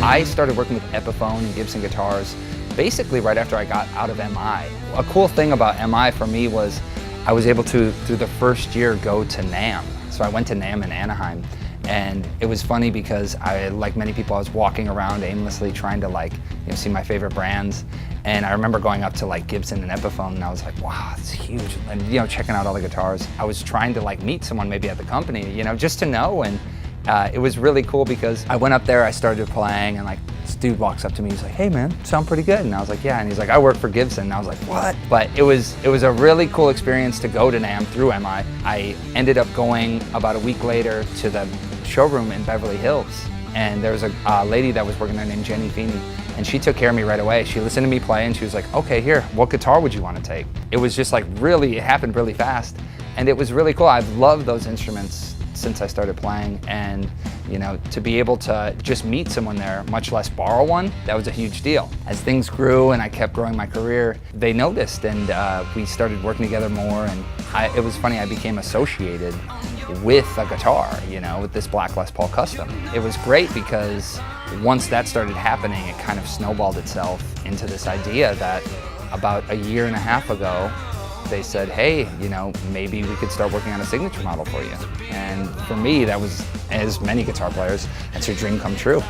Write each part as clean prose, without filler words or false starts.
I started working with Epiphone and Gibson guitars basically right after I got out of MI. A cool thing about MI for me was I was able to, through the first year, go to NAMM. So I went to NAMM in Anaheim, and it was funny because like many people, I was walking around aimlessly trying to see my favorite brands. And I remember going up to Gibson and Epiphone, and I was like, wow, it's huge. And checking out all the guitars. I was trying to meet someone maybe at the company, just to know. And it was really cool because I went up there, I started playing, and this dude walks up to me, he's like, hey man, sound pretty good. And I was like, yeah. And he's like, I work for Gibson. And I was like, what? But it was a really cool experience to go to NAMM through MI. I ended up going about a week later to the showroom in Beverly Hills. And there was a lady that was working there named Jenny Feeney, and she took care of me right away. She listened to me play and she was like, okay, here, what guitar would you want to take? It was just it happened really fast. And it was really cool. I've loved those instruments since I started playing, and to be able to just meet someone there, much less borrow one, that was a huge deal. As things grew and I kept growing my career, they noticed, and we started working together more, and it was funny, I became associated with a guitar, with this Black Les Paul Custom. It was great because once that started happening, it kind of snowballed itself into this idea that about a year and a half ago, they said, hey, maybe we could start working on a signature model for you. And for me, that was, as many guitar players, that's your dream come true.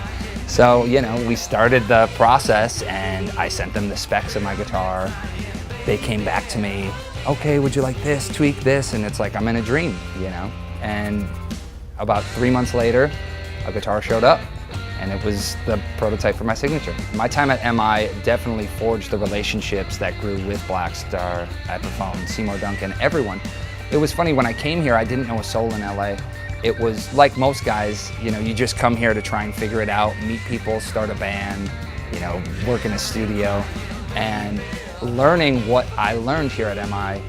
So, we started the process, and I sent them the specs of my guitar. They came back to me, okay, would you like this, tweak this? And it's like, I'm in a dream, And about 3 months later, a guitar showed up, and it was the prototype for my signature. My time at MI definitely forged the relationships that grew with Blackstar, Epiphone, Seymour Duncan, everyone. It was funny, when I came here, I didn't know a soul in LA. It was like most guys, you just come here to try and figure it out, meet people, start a band, work in a studio. And learning what I learned here at MI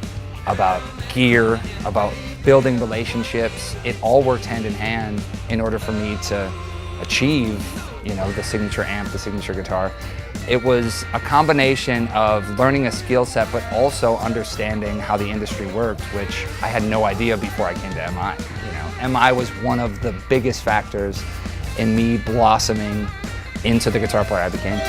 about gear, about building relationships, it all worked hand in hand in order for me to achieve, the signature amp, the signature guitar. It was a combination of learning a skill set, but also understanding how the industry worked, which I had no idea before I came to MI. MI was one of the biggest factors in me blossoming into the guitar player I became.